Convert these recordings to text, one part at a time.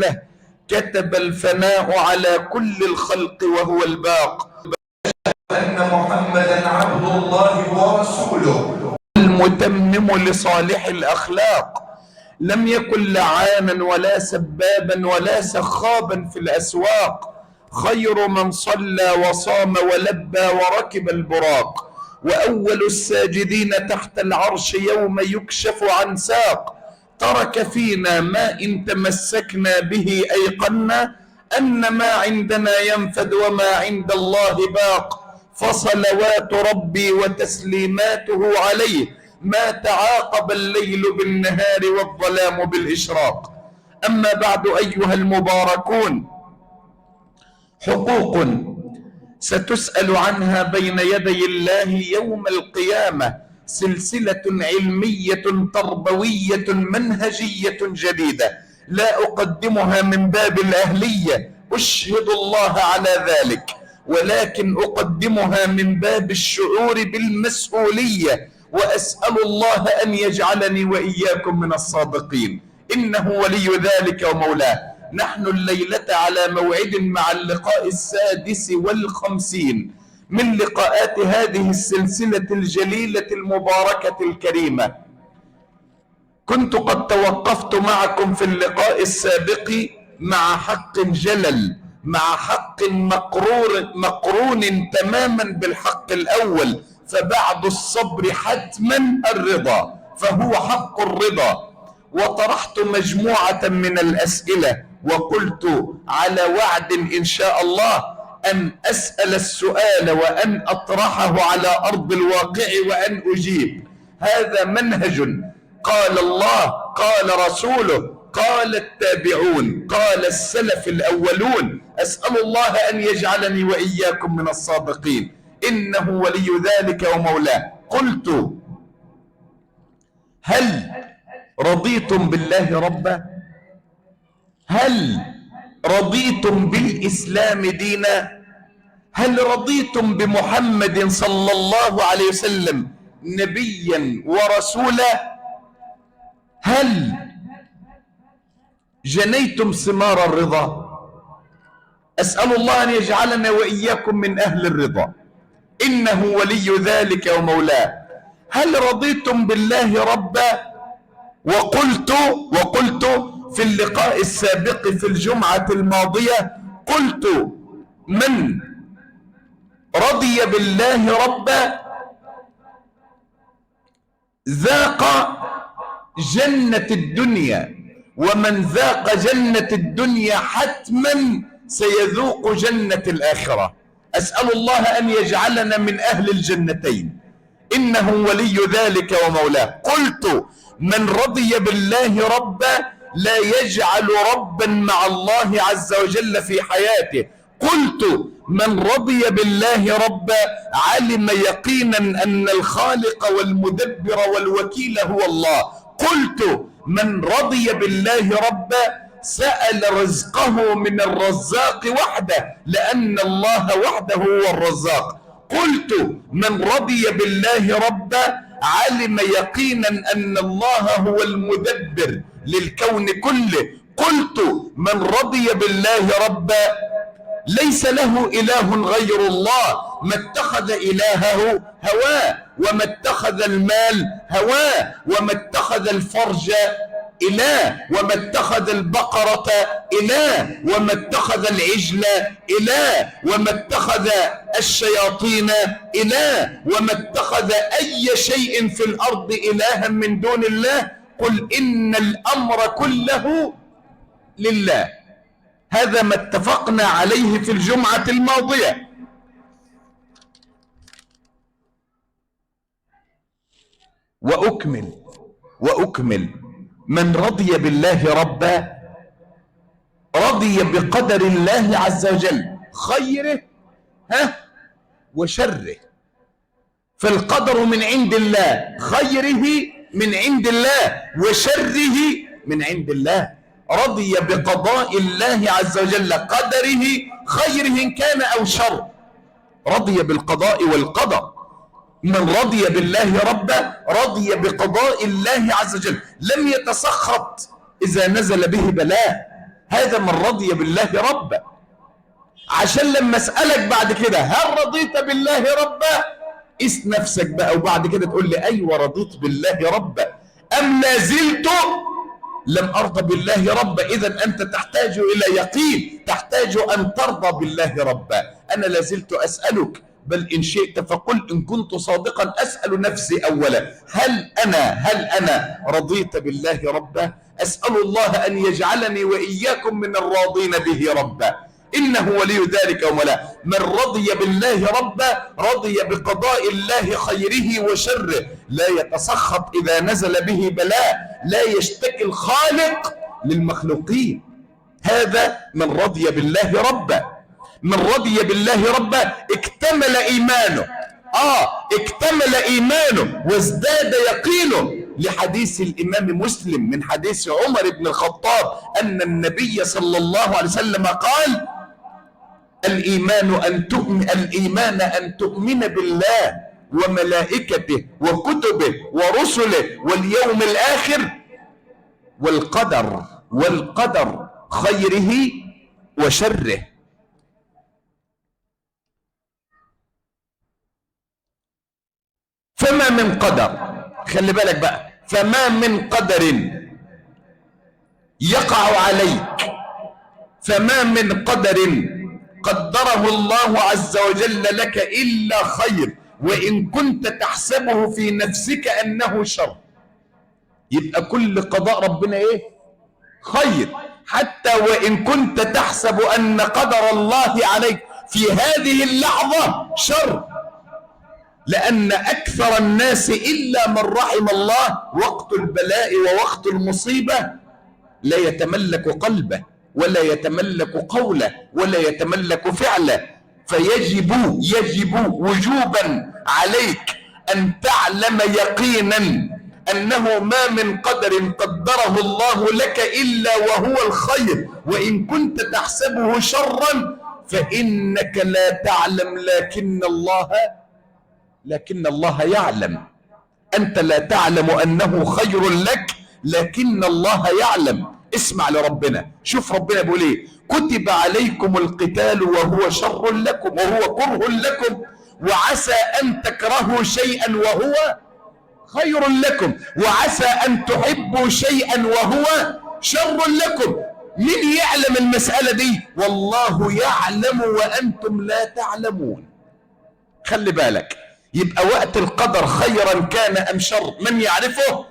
له كتب الفناء على كل الخلق وهو الباق، أن محمدا عبد الله ورسوله المتمم لصالح الأخلاق، لم يكن لعانا ولا سبابا ولا سخابا في الأسواق، خير من صلى وصام ولبى وركب البراق، وأول الساجدين تحت العرش يوم يكشف عن ساق، ترك فينا ما إن تمسكنا به أيقنا أن ما عندنا ينفد وما عند الله باق، فصلوات ربي وتسليماته عليه ما تعاقب الليل بالنهار والظلام بالإشراق. أما بعد أيها المباركون، حقوق ستسأل عنها بين يدي الله يوم القيامة، سلسلة علمية تربوية منهجية جديدة، لا أقدمها من باب الأهلية، أشهد الله على ذلك، ولكن أقدمها من باب الشعور بالمسؤولية، وأسأل الله أن يجعلني وإياكم من الصادقين، إنه ولي ذلك ومولاه. نحن الليلة على موعد مع اللقاء 56 من لقاءات هذه السلسلة الجليلة المباركة الكريمة. كنت قد توقفت معكم في اللقاء السابق مع حق جلل، مع حق مقرون تماما بالحق الأول، فبعد الصبر حتما الرضا، فهو حق الرضا. وطرحت مجموعة من الأسئلة، وقلت على وعد إن شاء الله أن أسأل السؤال وأن أطرحه على أرض الواقع وأن أجيب. هذا منهج قال الله، قال رسوله، قال التابعون، قال السلف الأولون. أسأل الله أن يجعلني وإياكم من الصادقين، إنه ولي ذلك ومولاه. قلت: هل رضيتم بالله ربا؟ هل رضيتم بالإسلام دينا؟ هل رضيتم بمحمد صلى الله عليه وسلم نبيا ورسولا؟ هل جنيتم ثمار الرضا؟ أسأل الله أن يجعلنا وإياكم من أهل الرضا، إنه ولي ذلك ومولاه. هل رضيتم بالله ربا؟ وقلت في اللقاء السابق في الجمعة الماضية، قلت: من رضي بالله ربا ذاق جنة الدنيا، ومن ذاق جنة الدنيا حتما سيذوق جنة الآخرة. أسأل الله أن يجعلنا من أهل الجنتين، إنه ولي ذلك ومولاه. قلت: من رضي بالله ربا لا يجعل ربا مع الله عز وجل في حياته. قلت: من رضي بالله ربا علم يقينا أن الخالق والمدبر والوكيل هو الله. قلت: من رضي بالله ربا سأل رزقه من الرزاق وحده، لأن الله وحده هو الرزاق. قلت: من رضي بالله ربا علم يقينا أن الله هو المدبر للكون كله. قلت: من رضي بالله ربا ليس له إله غير الله، ما اتخذ إلهه هواه، وما اتخذ المال هواه، وما اتخذ الفرج إله، وما اتخذ البقرة إله، وما اتخذ العجل إله، وما اتخذ الشياطين إله، وما اتخذ أي شيء في الأرض إلها من دون الله. قل إن الأمر كله لله. هذا ما اتفقنا عليه في الجمعة الماضية. وأكمل من رضي بالله ربا رضي بقدر الله عز وجل، خيره وشره، فالقدر من عند الله، خيره من عند الله وشره من عند الله. رضي بقضاء الله عز وجل، قدره خيره إن كان أو شر، رضي بالقضاء والقدر. من رضي بالله ربا رضي بقضاء الله عز وجل، لم يتسخط إذا نزل به بلاء، هذا من رضي بالله ربا. عشان لما اسألك بعد كده هل رضيت بالله ربا، قيس نفسك بقى وبعد كده تقول لي ايوه رضيت بالله ربا، ام لا زلت لم ارضى بالله ربا. اذا انت تحتاج الى يقين، تحتاج ان ترضى بالله ربا. انا لا زلت اسالك، بل ان شئت فقل ان كنت صادقا اسال نفسي اولا، هل انا رضيت بالله ربا؟ اسال الله ان يجعلني واياكم من الراضين به ربا، انه ولي ذلك ومولاه. من رضي بالله ربا رضي بقضاء الله خيره وشره، لا يتسخط اذا نزل به بلاء، لا يشتكي الخالق للمخلوقين. هذا من رضي بالله ربا. من رضي بالله ربا اكتمل ايمانه، اكتمل ايمانه وازداد يقينه، لحديث الامام مسلم من حديث عمر بن الخطاب ان النبي صلى الله عليه وسلم قال: الإيمان أن تؤمن بالله وملائكته وكتبه ورسله واليوم الآخر والقدر خيره وشره. فما من قدر، خلي بالك بقى، فما من قدر يقع عليك، فما من قدر قدره الله عز وجل لك إلا خير، وإن كنت تحسبه في نفسك أنه شر. يبقى كل قضاء ربنا إيه؟ خير، حتى وإن كنت تحسب أن قدر الله عليك في هذه اللحظة شر، لأن أكثر الناس إلا من رحم الله وقت البلاء ووقت المصيبة لا يتملك قلبه ولا يتملك قوله ولا يتملك فعله. يجب وجوبا عليك أن تعلم يقينا أنه ما من قدر قدره الله لك إلا وهو الخير، وإن كنت تحسبه شرا فإنك لا تعلم لكن الله يعلم. أنت لا تعلم أنه خير لك لكن الله يعلم. اسمع لربنا، شوف ربنا بيقول ايه: كتب عليكم القتال وهو شر لكم وهو كره لكم، وعسى أن تكرهوا شيئا وهو خير لكم، وعسى أن تحبوا شيئا وهو شر لكم. مين يعلم المسألة دي؟ والله يعلم وأنتم لا تعلمون. خلي بالك، يبقى وقت القدر خيرا كان أم شر من يعرفه؟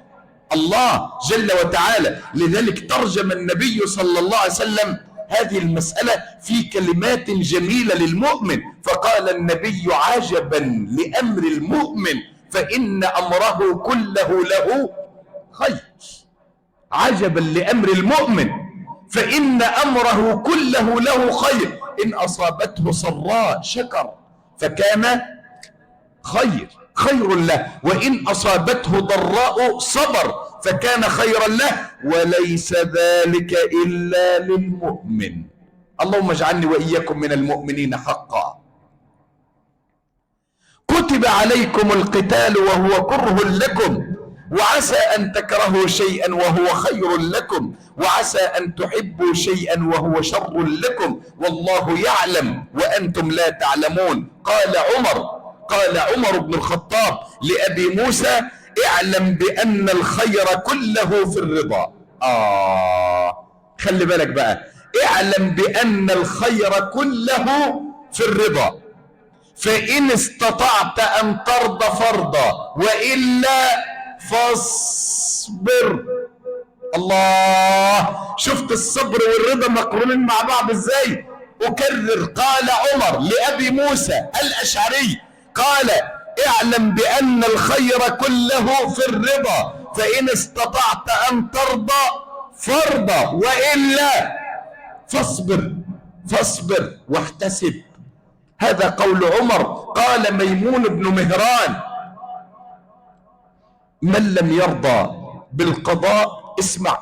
الله جل وتعالى. لذلك ترجم النبي صلى الله عليه وسلم هذه المسألة في كلمات جميلة للمؤمن، فقال النبي: عجبا لأمر المؤمن فإن أمره كله له خير. عجبا لأمر المؤمن فإن أمره كله له خير، إن أصابته سراء شكر فكان خير له، وإن أصابته ضراء صبر فكان خيرا له، وليس ذلك إلا للمؤمن. اللهم اجعلني وإياكم من المؤمنين حقا. كتب عليكم القتال وهو كره لكم، وعسى أن تكرهوا شيئا وهو خير لكم، وعسى أن تحبوا شيئا وهو شر لكم، والله يعلم وأنتم لا تعلمون. قال عمر بن الخطاب لأبي موسى: اعلم بأن الخير كله في الرضا. خلي بالك بقى، اعلم بأن الخير كله في الرضا، فإن استطعت أن ترضى فارضى، وإلا فاصبر. الله، شفت الصبر والرضا مقرونين مع بعض ازاي؟ أكرر، قال عمر لأبي موسى الأشعري، قال: اعلم بأن الخير كله في الرضا، فإن استطعت أن ترضى فارضى، وإلا فاصبر واحتسب. هذا قول عمر. قال ميمون بن مهران: من لم يرضى بالقضاء،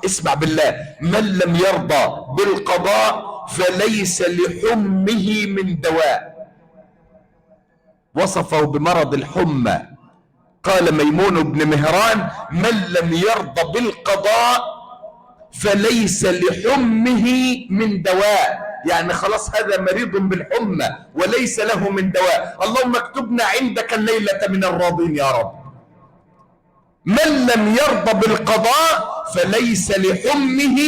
اسمع بالله، من لم يرضى بالقضاء فليس لحمه من دواء. وصفه بمرض الحمى. قال ميمون بن مهران: من لم يرضى بالقضاء فليس لحمه من دواء، يعني خلاص هذا مريض بالحمى وليس له من دواء. اللهم اكتبنا عندك الليلة من الراضين يا رب. من لم يرضى بالقضاء فليس لحمه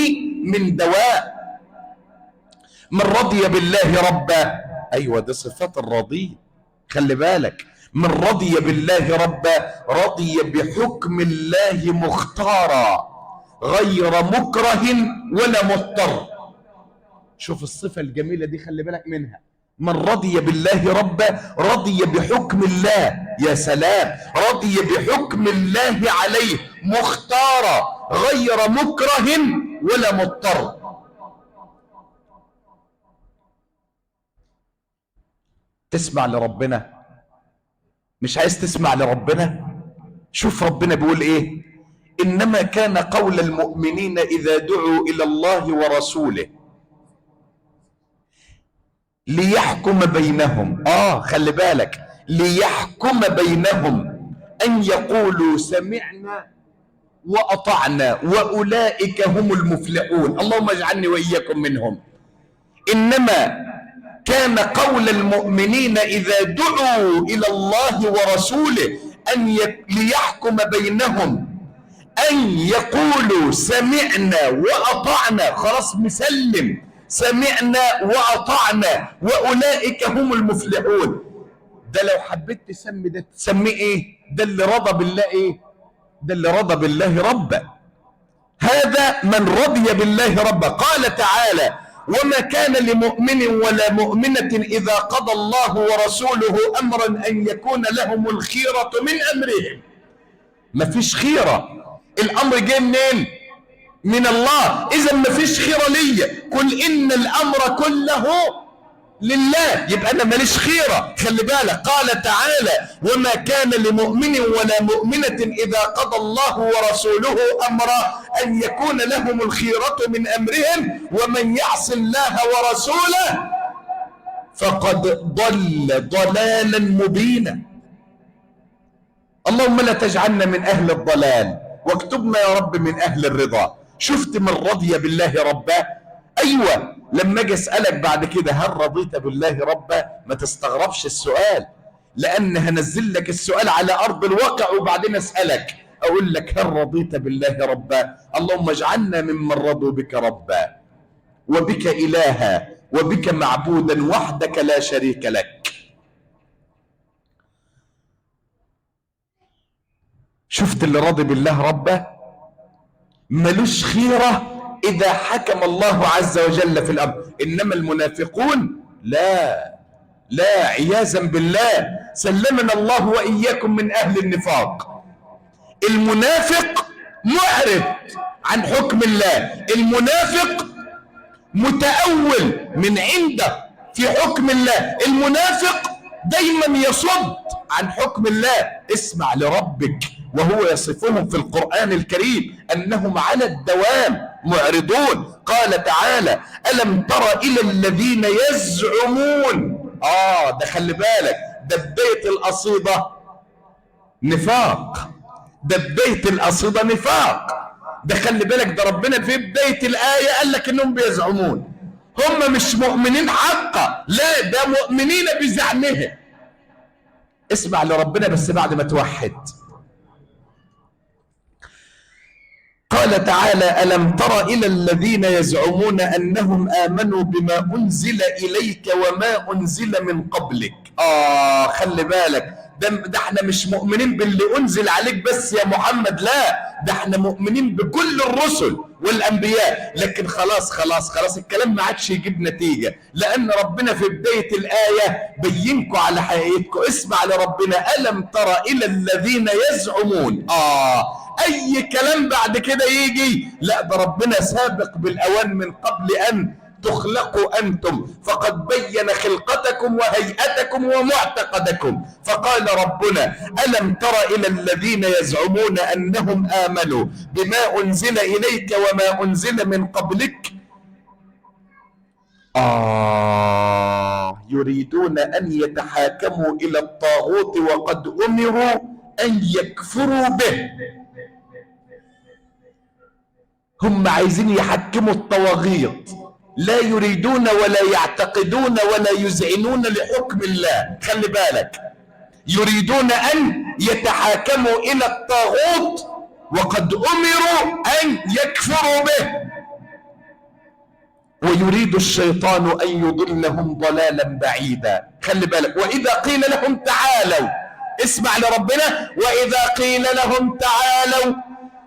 من دواء. من رضي بالله ربا، ايوه دي صفات الراضين، خلي بالك، من رضي بالله ربا رضي بحكم الله مختارا غير مكره ولا مضطر. شوف الصفة الجميلة دي، خلي بالك منها. من رضي بالله ربا رضي بحكم الله، يا سلام، رضي بحكم الله عليه مختارا غير مكره ولا مضطر. تسمع لربنا؟ مش عايز تسمع لربنا؟ شوف ربنا بيقول ايه: انما كان قول المؤمنين اذا دعوا الى الله ورسوله ليحكم بينهم، خلي بالك، ليحكم بينهم ان يقولوا سمعنا واطعنا واولئك هم المفلحون. اللهم اجعلني واياكم منهم. انما كان قول المؤمنين إذا دعوا إلى الله ورسوله ليحكم بينهم أن يقولوا سمعنا وأطعنا، خلاص مسلم، سمعنا وأطعنا وأولئك هم المفلحون. ده لو حبيت تسمي ده تسميه إيه؟ ده اللي رضى بالله إيه؟ ده اللي رضى بالله ربا. هذا من رضي بالله ربا. قال تعالى: وما كان لمؤمن ولا مؤمنة إذا قضى الله ورسوله أمرا أن يكون لهم الخيرة من أمرهم. مفيش خيرة، الأمر جاي منين؟ من الله. إذا مفيش خيرة ليا، قل إن الأمر كله لله، يبقى أنا ماليش خيرة. خلي بالك، قال تعالى: وما كان لمؤمن ولا مؤمنة إذا قضى الله ورسوله أمرا أن يكون لهم الخيرة من أمرهم ومن يعص الله ورسوله فقد ضل ضلالا مبينا. اللهم لا تجعلنا من أهل الضلال واكتبنا يا رب من أهل الرضا. شفت من رضي بالله ربا؟ أيوة، لما اجي اسالك بعد كده هل رضيت بالله ربا، ما تستغربش السؤال، لان هنزل لك السؤال على ارض الواقع وبعدين اسالك اقول لك هل رضيت بالله ربا. اللهم اجعلنا ممن رضوا بك ربا وبك الها وبك معبودا وحدك لا شريك لك. شفت اللي راضي بالله ربا ملوش خيره إذا حكم الله عز وجل في الأمر. إنما المنافقون لا عياذا بالله، سلمنا الله وإياكم من أهل النفاق. المنافق معرض عن حكم الله، المنافق متأول من عنده في حكم الله، المنافق دايما يصد عن حكم الله. اسمع لربك وهو يصفهم في القرآن الكريم أنهم على الدوام معرضون. قال تعالى: ألم تر إلى الذين يزعمون، ده خلي بالك، ده بداية القصيدة نفاق، ده بداية القصيدة نفاق، ده خلي بالك، ده ربنا في بداية الآية قال لك إنهم بيزعمون، هم مش مؤمنين حقا، لا ده مؤمنين بزعمهم. اسمع لربنا بس بعد ما توحد. قال تعالى: ألم تر إلى الذين يزعمون أنهم آمنوا بما أنزل إليك وما أنزل من قبلك. خلي بالك، ده احنا مش مؤمنين باللي أنزل عليك بس يا محمد، لا، ده احنا مؤمنين بكل الرسل والأنبياء. لكن خلاص الكلام ما عادش يجيب نتيجة، لأن ربنا في بداية الآية بينكم على حقيقتكم. اسمع لربنا: ألم تر إلى الذين يزعمون. أي كلام بعد كده يجي، لا، ده ربنا سابق بالأوان من قبل أن تخلقوا أنتم، فقد بين خلقتكم وهيئتكم ومعتقدكم. فقال ربنا: ألم تر إلى الذين يزعمون أنهم آمنوا بما أنزل إليك وما أنزل من قبلك يريدون أن يتحاكموا إلى الطاغوت وقد أمروا أن يكفروا به. هم عايزين يحكموا الطواغيت، لا يريدون ولا يعتقدون ولا يذعنون لحكم الله. خلي بالك، يريدون أن يتحاكموا إلى الطاغوت وقد أمروا أن يكفروا به، ويريد الشيطان أن يضلهم ضلالا بعيدا. خلي بالك، وإذا قيل لهم تعالوا، اسمع لربنا، وإذا قيل لهم تعالوا،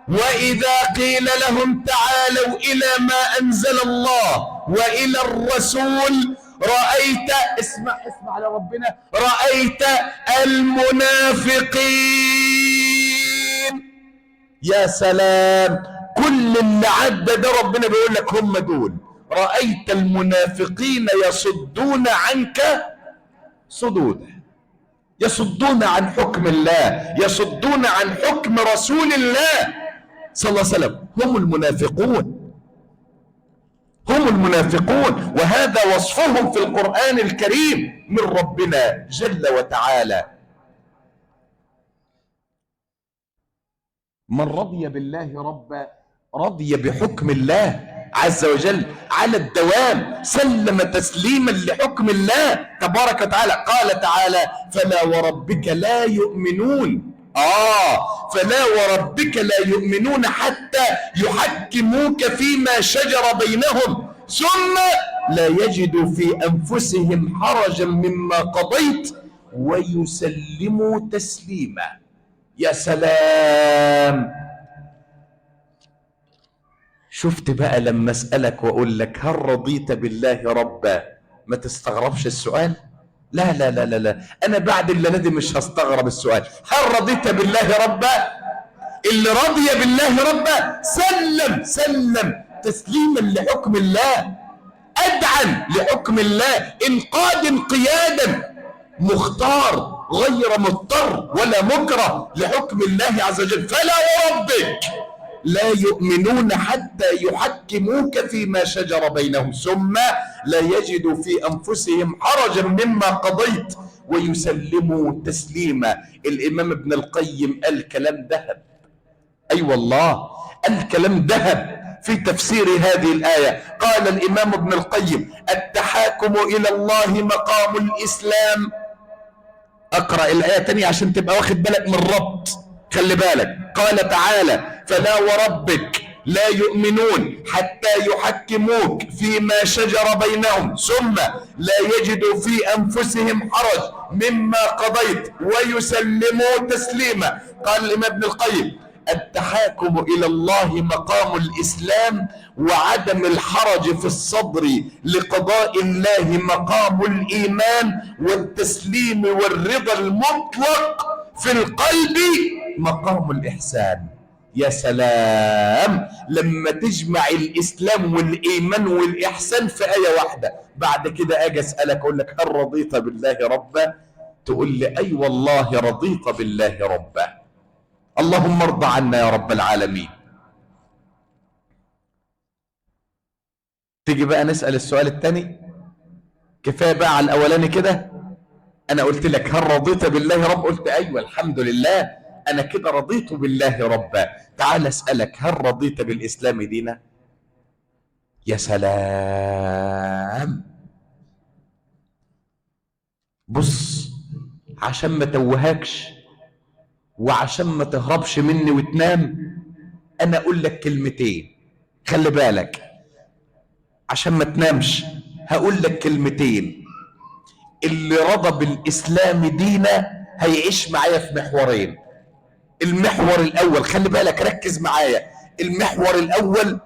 وإذا قيل لهم تعالوا إلى ما أنزل الله وإلى الرسول رأيت، اسمع لربنا، رأيت المنافقين. يا سلام، كل اللي عدى ده ربنا بيقول لك هم دول. رأيت المنافقين يصدون عنك صدودا، يصدون عن حكم الله، يصدون عن حكم رسول الله صلى الله عليه وسلم. هم المنافقون، هم المنافقون، وهذا وصفهم في القرآن الكريم من ربنا جل وتعالى. من رضي بالله ربا رضي بحكم الله عز وجل على الدوام، سلم تسليما لحكم الله تبارك وتعالى. قال تعالى: فلا وربك لا يؤمنون، فلا وربك لا يؤمنون حتى يحكموك فيما شجر بينهم ثم لا يجدوا في أنفسهم حرجا مما قضيت ويسلموا تسليما. يا سلام، شفت بقى لما أسألك وأقول لك هل رضيت بالله ربا، ما تستغربش السؤال؟ لا لا لا لا لا، أنا بعد الليلة دي مش هستغرب السؤال. هل رضيت بالله ربا؟ اللي رضي بالله ربا سلم تسليما لحكم الله، أدعا لحكم الله، انقادا انقيادا، مختار غير مضطر ولا مكره لحكم الله عز وجل. فلا وربك لا يؤمنون حتى يحكموك فيما شجر بينهم ثم لا يجدوا في أنفسهم حرجا مما قضيت ويسلموا تسليما. الإمام ابن القيم قال كلام ذهب، أي والله قال كلام ذهب في تفسير هذه الآية. قال الإمام ابن القيم: التحاكم إلى الله مقام الإسلام. أقرأ الآية تانية عشان تبقى واخد بالك من الربط، خلي بالك. قال تعالى: فلا وربك لا يؤمنون حتى يحكموك فيما شجر بينهم ثم لا يجدوا في أنفسهم حرج مما قضيت ويسلموا تسليما. قال الإمام ابن القيم: التحاكم إلى الله مقام الإسلام، وعدم الحرج في الصدر لقضاء الله مقام الإيمان، والتسليم والرضا المطلق في القلب مقام الإحسان. يا سلام لما تجمع الإسلام والإيمان والإحسان في آية واحدة. بعد كده أجي أسألك أقول لك هل رضيت بالله ربا؟ تقول لي أي والله رضيت بالله ربا. اللهم ارضى عنا يا رب العالمين. تيجي بقى نسأل السؤال الثاني. كفاية بقى على الأولاني كده، أنا قلت لك هل رضيت بالله رب؟ قلت أيوة الحمد لله أنا كده رضيت بالله ربا. تعال أسألك هل رضيت بالإسلام دينا؟ يا سلام، بص عشان ما توهكش وعشان ما تهربش مني وتنام، أنا أقول لك كلمتين، خلي بالك عشان ما تنامش هقول لك كلمتين. اللي رضى بالإسلام دينا هيعيش معايا في محورين. المحور الأول، خلي بالك ركز معايا، المحور الأول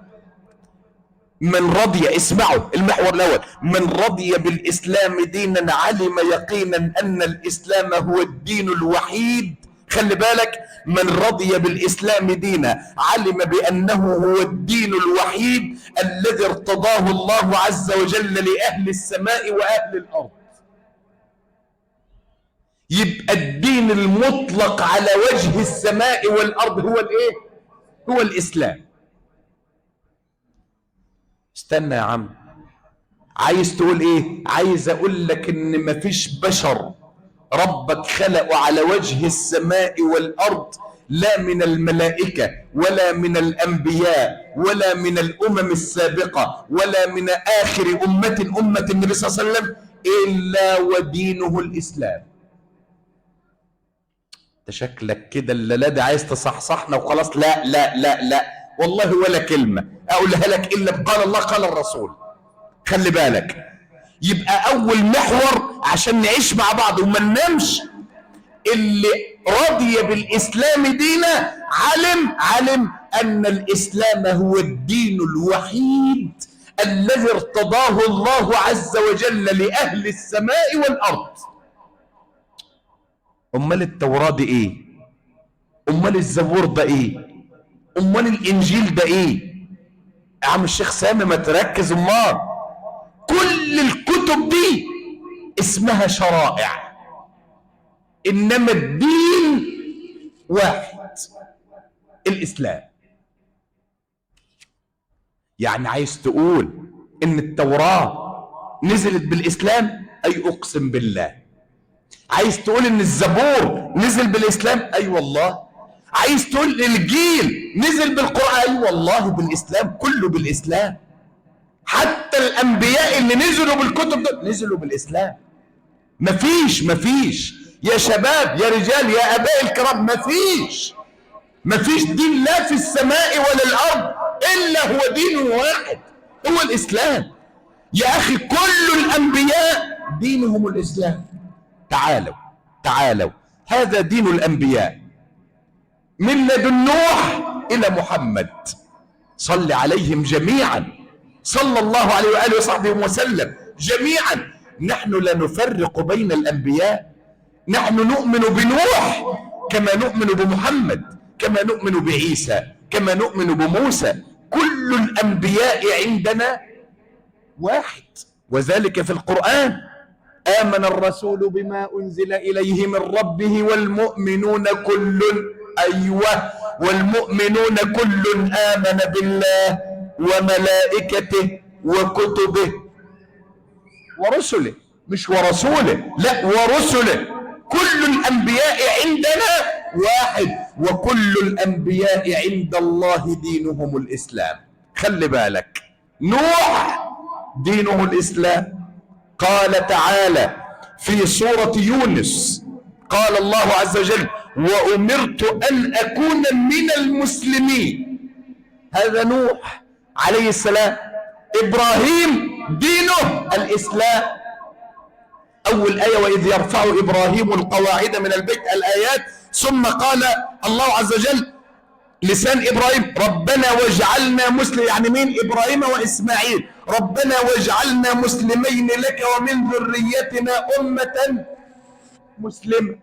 من رضي، اسمعوا المحور الأول، من رضي بالإسلام دينا علم يقينا أن الإسلام هو الدين الوحيد. خلي بالك، من رضي بالإسلام دينا علم بأنه هو الدين الوحيد الذي ارتضاه الله عز وجل لأهل السماء وأهل الأرض. يبقى الدين المطلق على وجه السماء والأرض هو الإيه؟ هو الإسلام. استنى يا عم، عايز تقول إيه؟ عايز أقول لك إن مفيش بشر ربك خلقه على وجه السماء والأرض لا من الملائكة ولا من الأنبياء ولا من الأمم السابقة ولا من آخر أمة النبي صلى الله عليه وسلم إلا ودينه الإسلام. شكلك كده اللي ده عايز تصحصحنا وخلاص. لا لا لا لا والله ولا كلمة أقولها لك إلا قال الله قال الرسول. خلي بالك، يبقى أول محور عشان نعيش مع بعض وما ننامش، اللي رضي بالإسلام دينا علم أن الإسلام هو الدين الوحيد الذي ارتضاه الله عز وجل لأهل السماء والأرض. أمال التوراة دي إيه؟ أمال الزبور ده إيه؟ أمال الإنجيل ده إيه؟ يا عم الشيخ سامي ما تركز. أمال كل الكتب دي اسمها شرائع، إنما الدين واحد، الإسلام. يعني عايز تقول إن التوراة نزلت بالإسلام؟ أي أقسم بالله. عايز تقول إن الزبور نزل بالإسلام؟ أي والله. عايز تقول الإنجيل نزل بالقرآن؟ أي والله بالإسلام، كله بالإسلام. حتى الأنبياء اللي نزلوا بالكتب ده نزلوا بالإسلام. مفيش يا شباب يا رجال يا آباء الكرام، مفيش دين لا في السماء ولا الأرض إلا هو دين واحد، هو الإسلام. يا أخي كل الأنبياء دينهم الإسلام. تعالوا هذا دين الأنبياء من لدن نوح إلى محمد، صل عليهم جميعا، صلى الله عليه وآله وصحبه وسلم جميعا. نحن لا نفرق بين الأنبياء، نحن نؤمن بنوح كما نؤمن بمحمد، كما نؤمن بعيسى، كما نؤمن بموسى. كل الأنبياء عندنا واحد، وذلك في القرآن: آمن الرسول بما أنزل إليه من ربه والمؤمنون كل والمؤمنون كل آمن بالله وملائكته وكتبه ورسله، مش ورسوله، لا ورسله. كل الأنبياء عندنا واحد، وكل الأنبياء عند الله دينهم الإسلام. خلي بالك، نوح دينه الإسلام. قال تعالى في سورة يونس، قال الله عز وجل: وأمرت أن أكون من المسلمين. هذا نوح عليه السلام. إبراهيم دينه الإسلام. أول آية: وإذ يرفع إبراهيم القواعد من البيت، الآيات. ثم قال الله عز وجل لسان إبراهيم: ربنا واجعلنا مسلم، يعني مين؟ إبراهيم وإسماعيل. ربنا واجعلنا مسلمين لك ومن ذريتنا أمة مسلمة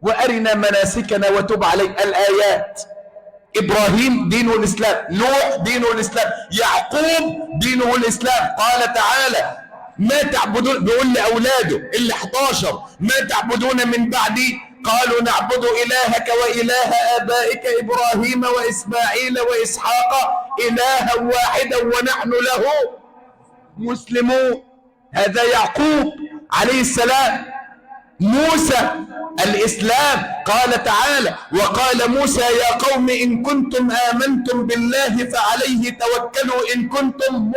وأرنا مناسكنا وتب علينا. الآيات. إبراهيم دينه الإسلام، نوح دينه الإسلام، يعقوب دينه الإسلام. قال تعالى: ما تعبدون، بيقول لأولاده اللي 11: ما تعبدون من بعدي؟ قالوا نعبد إلهك وإله آبائك إبراهيم وإسماعيل وإسحاق إلها واحدا ونحن له مسلمون. هذا يعقوب عليه السلام. موسى الإسلام. قال تعالى: وقال موسى يا قوم إن كنتم آمنتم بالله فعليه توكلوا إن كنتم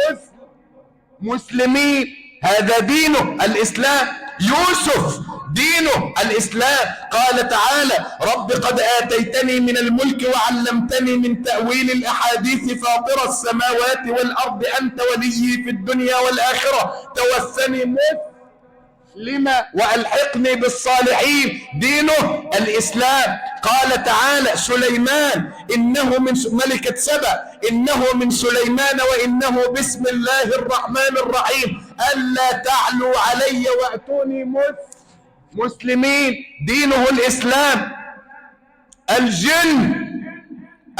مسلمين. هذا دينه الإسلام. يوسف دينه الإسلام. قال تعالى: رب قد آتيتني من الملك وعلمتني من تأويل الأحاديث فاطر السماوات والأرض أنت وليي في الدنيا والآخرة توفني مسلما وألحقني بالصالحين. دينه الإسلام. قال تعالى: سليمان إنه من ملكة سبأ إنه من سليمان وإنه بسم الله الرحمن الرحيم ألا تعلوا علي وأتوني مسلمين. دينه الإسلام.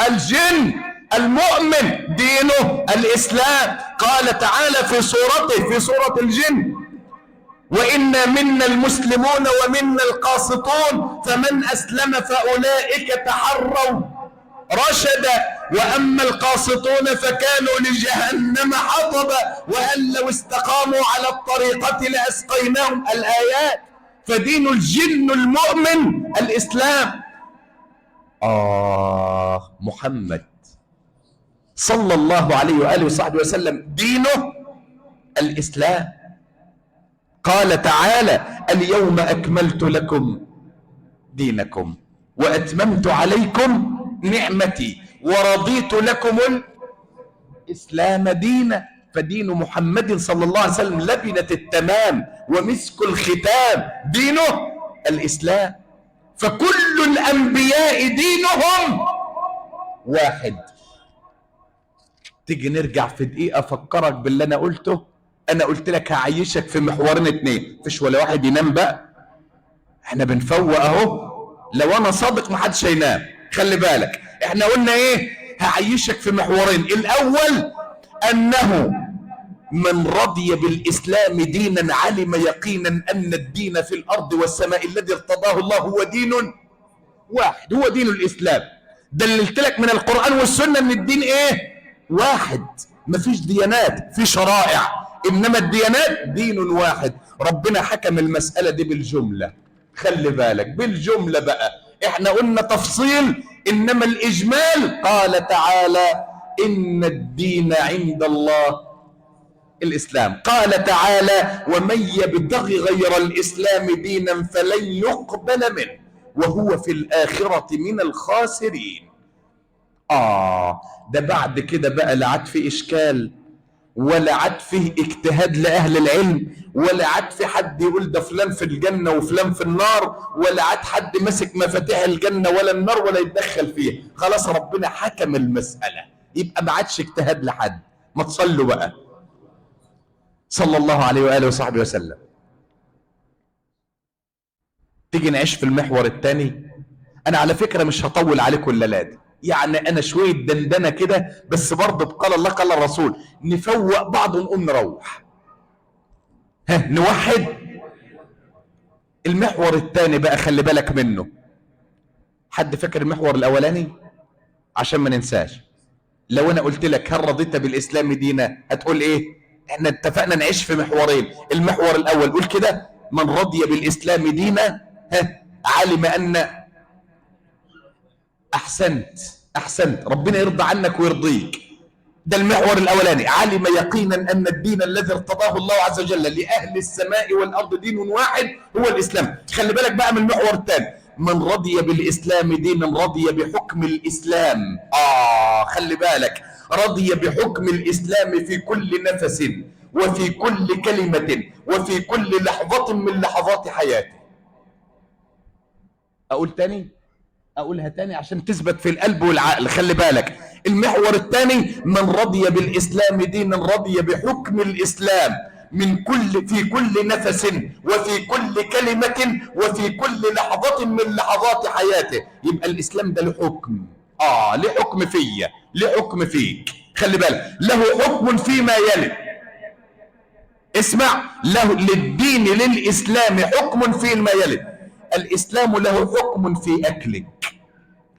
الجن المؤمن دينه الإسلام. قال تعالى في سورة الجن: وإنا منا المسلمون ومنا القاسطون فمن أسلم فأولئك تحروا رشدا وأما القاسطون فكانوا لجهنم حطبا وأن لو استقاموا على الطريقة لأسقيناهم. الآيات. فدين الجن المؤمن الإسلام. محمد صلى الله عليه وآله وصحبه وسلم دينه الإسلام. قال تعالى: اليوم أكملت لكم دينكم وأتممت عليكم نعمتي ورضيت لكم الإسلام دينا. فدين محمد صلى الله عليه وسلم لبنة التمام ومسك الختام، دينه الإسلام. فكل الأنبياء دينهم واحد. تيجي نرجع في دقيقة أفكرك باللي أنا قلته. أنا قلت لك هعيشك في محورين اتنين، مفيش ولا واحد ينام بقى، احنا بنفوق اهو. لو أنا صادق محدش هينام، خلي بالك. احنا قلنا ايه؟ هعيشك في محورين. الأول أنه من رضي بالإسلام دينا علم يقينا أن الدين في الأرض والسماء الذي ارتضاه الله هو دين واحد، هو دين الإسلام. دللت لك من القرآن والسنة أن الدين إيه؟ واحد. مفيش ديانات، في شرائع، إنما الديانات دين واحد. ربنا حكم المسألة دي بالجملة، خلي بالك بالجملة بقى. احنا قلنا تفصيل، إنما الإجمال قال تعالى: إن الدين عند الله الإسلام. قال تعالى: ومن يبتغي غير الإسلام دينا فلن يقبل منه وهو في الآخرة من الخاسرين. ده بعد كده بقى لا عاد في إشكال، ولا عاد فيه اجتهاد لأهل العلم، ولا عاد في حد يقول ده فلان في الجنة وفلان في النار، ولا عاد حد مسك مفاتيح الجنة ولا النار ولا يتدخل فيها. خلاص ربنا حكم المسألة، يبقى ما عادش اجتهاد لحد. ما تصلوا بقى صلى الله عليه وآله وصحبه وسلم. تيجي نعيش في المحور الثاني. أنا على فكرة مش هطول عليكم الليلة دي، يعني أنا شوية دندنة كده بس برضه قال الله قال الرسول، نفوق بعض ونقوم نروح. نوحد. المحور الثاني بقى خلي بالك منه. حد فاكر المحور الأولاني؟ عشان ما ننساش. لو أنا قلت لك هل رضيت بالإسلام دينا هتقول إيه؟ احنا اتفقنا نعيش في محورين. المحور الأول قول كده: من رضي بالإسلام دينا علم أن أحسنت ربنا يرضى عنك ويرضيك. ده المحور الأولاني. علم يقينا أن الدين الذي ارتضاه الله عز وجل لأهل السماء والأرض دين واحد هو الإسلام. خلي بالك بقى من المحور الثاني: من رضي بالإسلام دينا رضي بحكم الإسلام. خلي بالك، رضي بحكم الإسلام في كل نفس وفي كل كلمة وفي كل لحظة من لحظات حياته. أقولها تاني عشان تثبت في القلب والعقل. خلي بالك، المحور الثاني: من رضي بالإسلام دينا رضي بحكم الإسلام في كل نفس وفي كل كلمة وفي كل لحظة من لحظات حياته. يبقى الإسلام ده له حكم. له حكم فيا، له حكم فيك. خلي بالك، له حكم فيما يلي. اسمع، للدين للإسلام حكم فيما يلي. الإسلام له حكم في أكلك،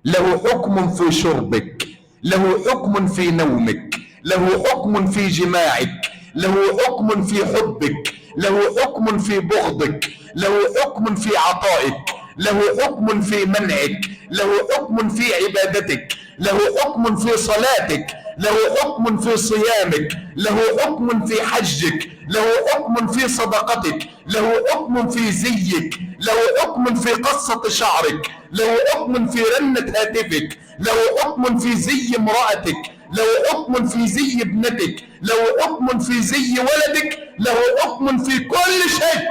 له حكم في شربك، له حكم في نومك، له حكم في جماعك، له حكم في حبك، له حكم في بغضك، له حكم في عطائك، له حكم في منعك، له حكم في عبادتك، له حكم في صلاتك، له حكم في صيامك، له حكم في حجك، له حكم في صدقتك، له حكم في زيك، له حكم في قصة شعرك، له حكم في رنة هاتفك، له حكم في زي امرأتك، له حكم في زي ابنتك، له حكم في زي ولدك، له حكم في كل شيء.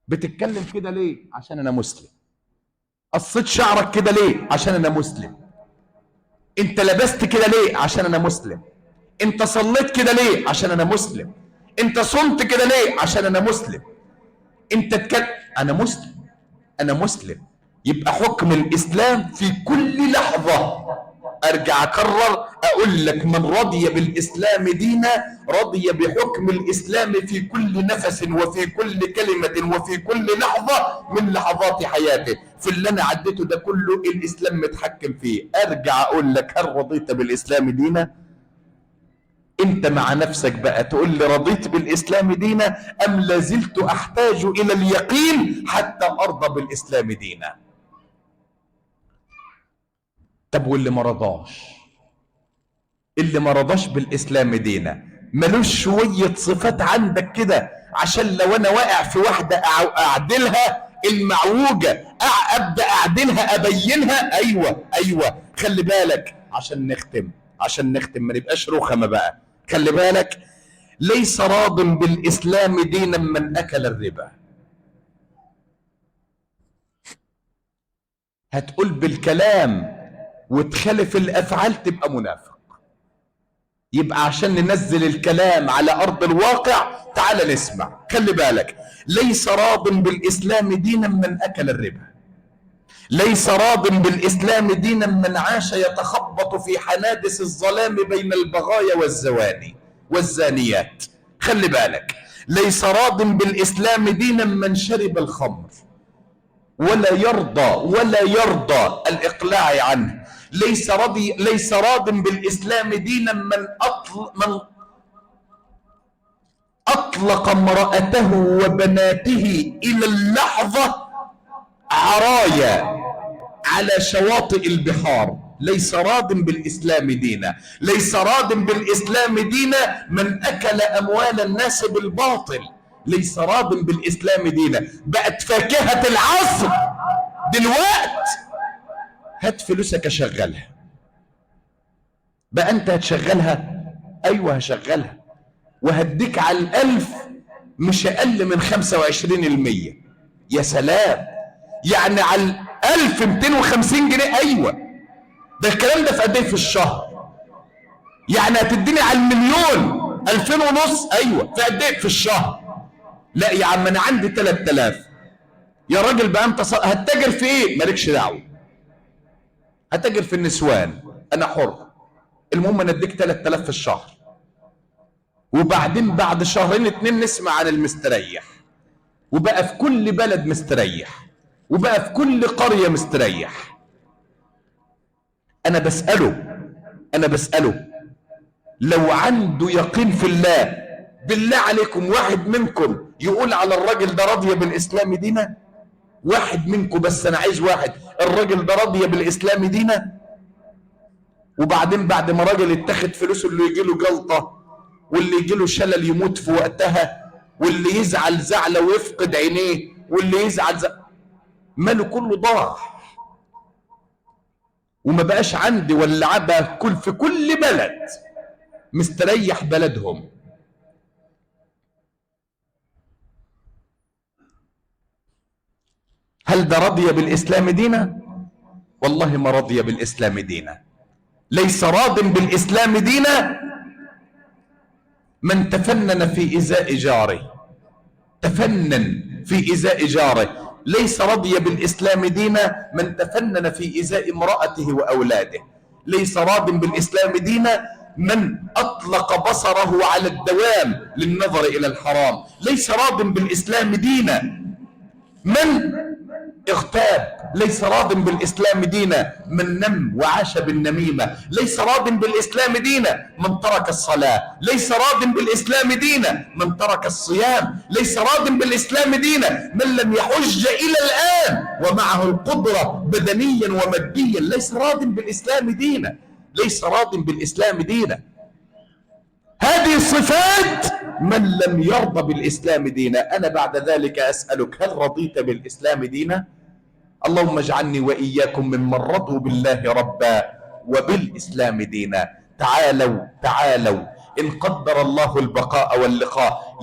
بتتكلم كده ليه؟ عشان انا مسلم. قصيت شعرك كده ليه؟ عشان انا مسلم. انت لبست كده ليه؟ عشان انا مسلم. انت صليت كده ليه؟ عشان انا مسلم. انت صمت كده ليه؟ عشان انا مسلم. انت انا مسلم. يبقى حكم الاسلام في كل لحظة. ارجع اكرر اقول لك: من رضي بالاسلام دينا رضي بحكم الاسلام في كل نفس وفي كل كلمة وفي كل لحظة من لحظات حياته. في اللي انا عديته ده كله الاسلام متحكم فيه. ارجع اقول لك: هل رضيت بالاسلام دينا؟ انت مع نفسك بقى تقول لي رضيت بالاسلام دينا ام لازلت احتاج الى اليقين حتى ارضى بالاسلام دينا. طب واللي ما رضاش، اللي ما رضاش بالاسلام دينا ملوش شوية صفات عندك كده عشان لو انا واقع في واحدة اعدلها المعوجة، ابدا اعدلها ابينها؟ ايوه خلي بالك عشان نختم ما نبقاش رخمة بقى. خلي بالك، ليس راض بالاسلام دينا من اكل الربا. هتقول بالكلام وتخالف الافعال تبقى منافق. يبقى عشان ننزل الكلام على ارض الواقع تعال نسمع. خلي بالك، ليس راض بالاسلام دينا من اكل الربا، ليس راض بالاسلام دينا من عاش يتخبط في حنادس الظلام بين البغايا والزواني والزانيات. خلي بالك، ليس راض بالاسلام دينا من شرب الخمر ولا يرضى الاقلاع عنه. ليس راض بالاسلام دينا من اطلق امرأته وبناته الى اللحظة عرايا على شواطئ البحار. ليس راض بالاسلام دينا. ليس راض بالاسلام دينا من اكل اموال الناس بالباطل. ليس راض بالاسلام دينا. بقت فاكهة العصر دلوقت هات فلوسك اشغلها. بقى انت هتشغلها؟ ايوه هشغلها، وهديك على 1000 مش اقل من 25%. يا سلام، يعني على 1250 جنيه. ايوه ده الكلام ده في قد ايه في الشهر؟ يعني هتديني على المليون 2500. ايوه في قد ايه في الشهر؟ لا يا عم انا عندي 3000. يا راجل بقى انت هتتاجر في ايه؟ مالكش دعوه، هتاجر في النسوان انا حر، المهم انا اديك 3000 في الشهر. وبعدين بعد شهرين 2 نسمع عن المستريح، وبقى في كل بلد مستريح، وبقى في كل قرية مستريح. انا بسأله لو عنده يقين في الله، بالله عليكم واحد منكم يقول على الراجل ده راضي بالاسلام دينا؟ واحد منكم بس، انا عايز واحد. الراجل ده راضي بالاسلام دينا؟ وبعدين بعد ما راجل اتخذ فلوسه اللي يجي له جلطه، واللي يجي له شلل يموت في وقتها، واللي يزعل زعله ويفقد عينيه، واللي يزعل ماله كله ضاع. وما بقاش عندي ولا عبا في كل بلد مستريح بلدهم. هل ده رضي بالاسلام دينا؟ والله ما رضي بالاسلام دينا. ليس راض بالاسلام دينا من تفنن في ازاء جاره. ليس رضي بالاسلام دينا من تفنن في ازاء امرأته واولاده. ليس راض بالاسلام دينا من اطلق بصره على الدوام للنظر الى الحرام. ليس راض بالاسلام دينا من اغتاب. ليس راض بالاسلام دينا من نم وعاش بالنميمة. ليس راض بالاسلام دينا من ترك الصلاة. ليس راض بالاسلام دينا من ترك الصيام. ليس راض بالاسلام دينا من لم يحج الى الان ومعه القدرة بدنيا وماديا. ليس راض بالاسلام دينا. ليس راض بالاسلام دينا. هذه صفات من لم يرضى بالاسلام دينا. انا بعد ذلك اسألك، هل رضيت بالاسلام دينا؟ اللهم اجعلني واياكم ممن رضوا بالله ربا وبالاسلام دينا. تعالوا ان قدر الله البقاء واللقاء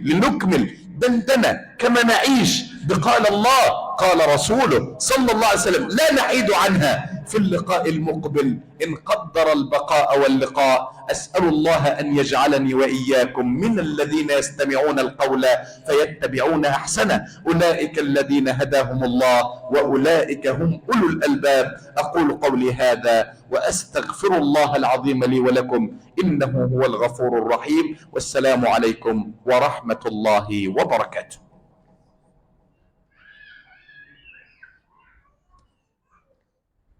لنكمل دندنة كما نعيش بقال الله قال رسوله صلى الله عليه وسلم، لا نحيد عنها في اللقاء المقبل إن قدر البقاء واللقاء. أسأل الله أن يجعلني وإياكم من الذين يستمعون القول فيتبعون أحسنه. أولئك الذين هداهم الله وأولئك هم أولو الألباب. أقول قولي هذا وأستغفر الله العظيم لي ولكم، إنه هو الغفور الرحيم. والسلام عليكم ورحمة الله وبركاته.